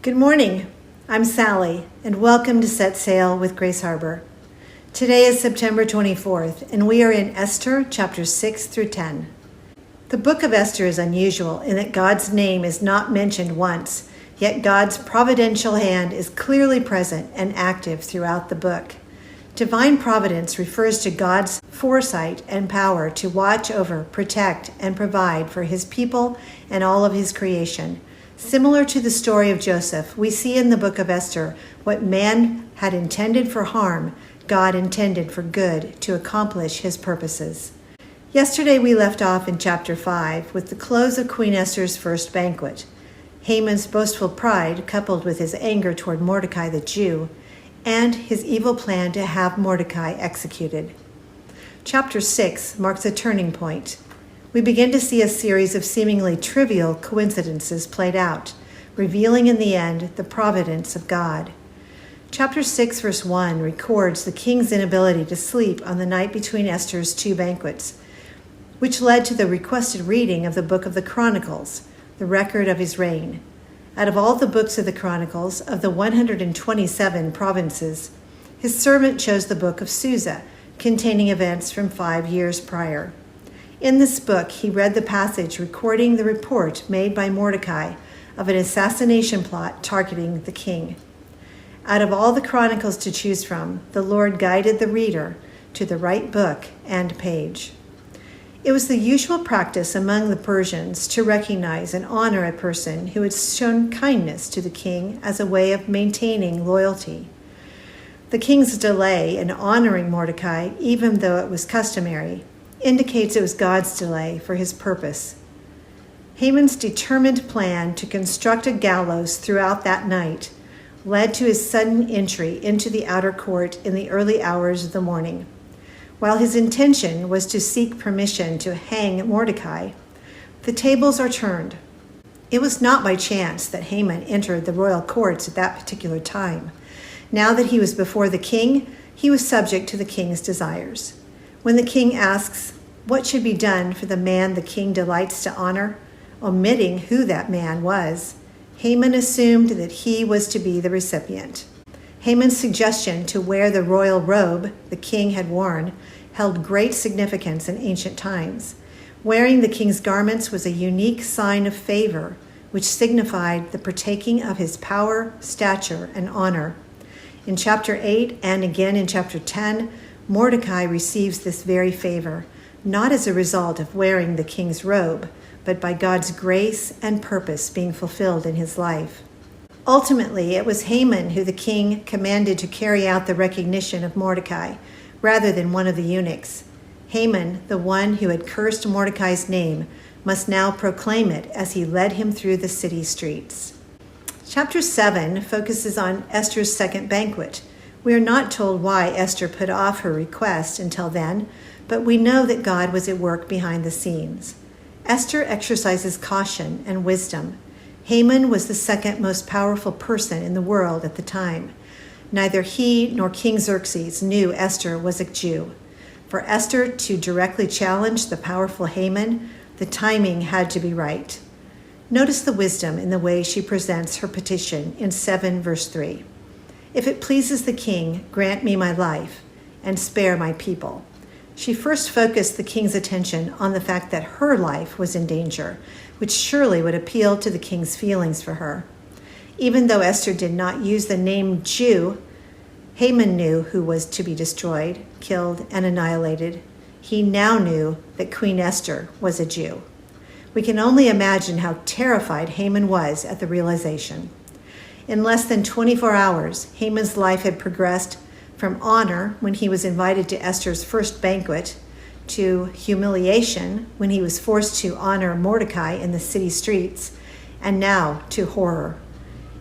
Good morning. I'm Sally, and welcome to Set Sail with Grace Harbor. Today is September 24th, and we are in Esther chapters 6 through 10. The book of Esther is unusual in that God's name is not mentioned once, yet God's providential hand is clearly present and active throughout the book. Divine providence refers to God's foresight and power to watch over, protect, and provide for his people and all of his creation. Similar to the story of Joseph, we see in the book of Esther what man had intended for harm, God intended for good to accomplish his purposes. Yesterday we left off in chapter 5 with the close of Queen Esther's first banquet. Haman's boastful pride, coupled with his anger toward Mordecai the Jew, and his evil plan to have Mordecai executed. Chapter 6 marks a turning point. We begin to see a series of seemingly trivial coincidences played out, revealing in the end the providence of God. Chapter 6, verse 1 records the king's inability to sleep on the night between Esther's two banquets, which led to the requested reading of the book of the Chronicles, the record of his reign. Out of all the books of the Chronicles of the 127 provinces, his servant chose the book of Susa, containing events from 5 years prior. In this book, he read the passage recording the report made by Mordecai of an assassination plot targeting the king. Out of all the chronicles to choose from, the Lord guided the reader to the right book and page. It was the usual practice among the Persians to recognize and honor a person who had shown kindness to the king as a way of maintaining loyalty. The king's delay in honoring Mordecai, even though it was customary, indicates it was God's delay for his purpose. Haman's determined plan to construct a gallows throughout that night led to his sudden entry into the outer court in the early hours of the morning. While his intention was to seek permission to hang Mordecai, the tables are turned. It was not by chance that Haman entered the royal courts at that particular time. Now that he was before the king, he was subject to the king's desires. When the king asks, what should be done for the man the king delights to honor, omitting who that man was, Haman assumed that he was to be the recipient. Haman's suggestion to wear the royal robe the king had worn held great significance in ancient times. Wearing the king's garments was a unique sign of favor, which signified the partaking of his power, stature, and honor. In chapter 8 and again in chapter 10, Mordecai receives this very favor, not as a result of wearing the king's robe, but by God's grace and purpose being fulfilled in his life. Ultimately, it was Haman who the king commanded to carry out the recognition of Mordecai, rather than one of the eunuchs. Haman, the one who had cursed Mordecai's name, must now proclaim it as he led him through the city streets. Chapter 7 focuses on Esther's second banquet. We are not told why Esther put off her request until then, but we know that God was at work behind the scenes. Esther exercises caution and wisdom. Haman was the second most powerful person in the world at the time. Neither he nor King Xerxes knew Esther was a Jew. For Esther to directly challenge the powerful Haman, the timing had to be right. Notice the wisdom in the way she presents her petition in 7 verse 3. If it pleases the king, grant me my life and spare my people. She first focused the king's attention on the fact that her life was in danger, which surely would appeal to the king's feelings for her. Even though Esther did not use the name Jew, Haman knew who was to be destroyed, killed, and annihilated. He now knew that Queen Esther was a Jew. We can only imagine how terrified Haman was at the realization. In less than 24 hours, Haman's life had progressed from honor when he was invited to Esther's first banquet to humiliation when he was forced to honor Mordecai in the city streets, and now to horror.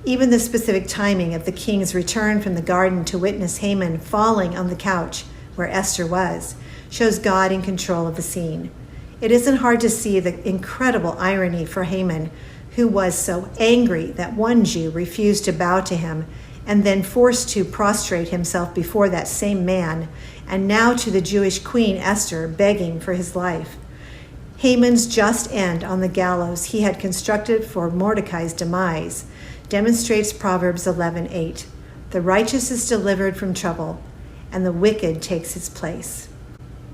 Even the specific timing of the king's return from the garden to witness Haman falling on the couch where Esther was shows God in control of the scene. It isn't hard to see the incredible irony for Haman, who was so angry that one Jew refused to bow to him and then forced to prostrate himself before that same man, and now to the Jewish queen Esther begging for his life. Haman's just end on the gallows he had constructed for Mordecai's demise demonstrates Proverbs 11:8. The righteous is delivered from trouble, and the wicked takes its place.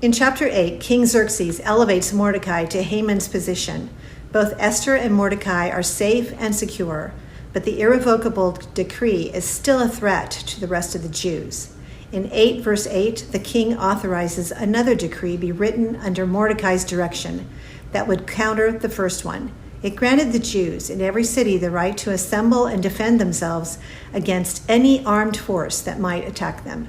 In chapter 8, King Xerxes elevates Mordecai to Haman's position. Both Esther and Mordecai are safe and secure, but the irrevocable decree is still a threat to the rest of the Jews. In 8 verse 8, the king authorizes another decree be written under Mordecai's direction that would counter the first one. It granted the Jews in every city the right to assemble and defend themselves against any armed force that might attack them.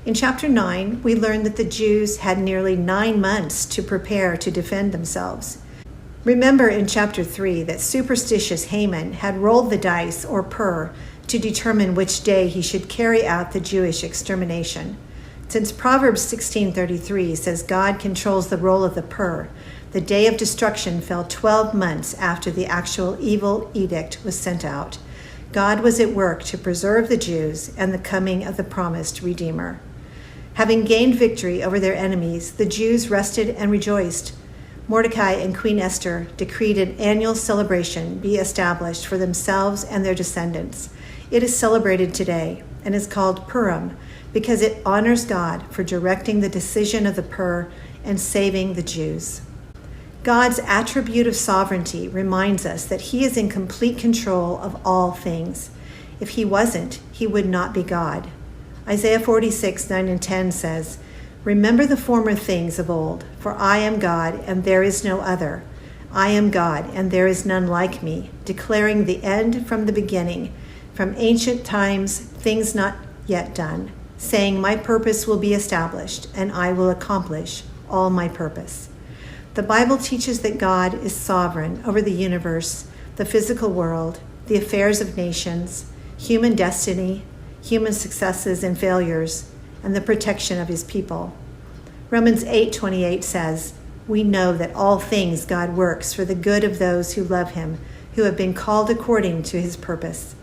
In chapter 9, we learn that the Jews had nearly 9 months to prepare to defend themselves. Remember in chapter 3 that superstitious Haman had rolled the dice, or pur, to determine which day he should carry out the Jewish extermination. Since Proverbs 16:33 says God controls the roll of the pur, the day of destruction fell 12 months after the actual evil edict was sent out. God was at work to preserve the Jews and the coming of the promised Redeemer. Having gained victory over their enemies, the Jews rested and rejoiced. Mordecai and Queen Esther decreed an annual celebration be established for themselves and their descendants. It is celebrated today and is called Purim because it honors God for directing the decision of the pur and saving the Jews. God's attribute of sovereignty reminds us that he is in complete control of all things. If he wasn't, he would not be God. Isaiah 46:9 and 10 says, "Remember the former things of old, for I am God, and there is no other. I am God, and there is none like me, declaring the end from the beginning, from ancient times, things not yet done, saying, my purpose will be established, and I will accomplish all my purpose." The Bible teaches that God is sovereign over the universe, the physical world, the affairs of nations, human destiny, human successes and failures, and the protection of his people. Romans 8:28 says, "We know that all things God works for the good of those who love him, who have been called according to his purpose."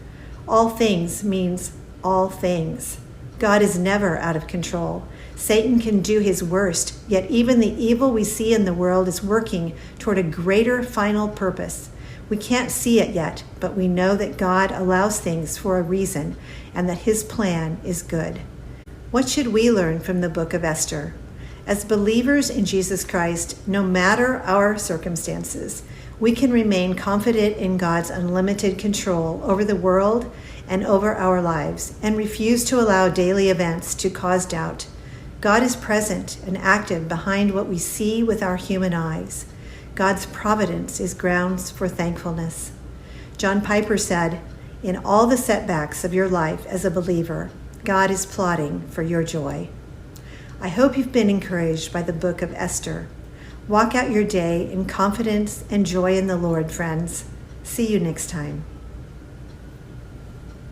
All things means all things. God is never out of control. Satan can do his worst, yet even the evil we see in the world is working toward a greater final purpose. We can't see it yet, but we know that God allows things for a reason and that his plan is good. What should we learn from the book of Esther? As believers in Jesus Christ, no matter our circumstances, we can remain confident in God's unlimited control over the world and over our lives and refuse to allow daily events to cause doubt. God is present and active behind what we see with our human eyes. God's providence is grounds for thankfulness. John Piper said, "In all the setbacks of your life as a believer, God is plotting for your joy." I hope you've been encouraged by the book of Esther. Walk out your day in confidence and joy in the Lord, friends. See you next time.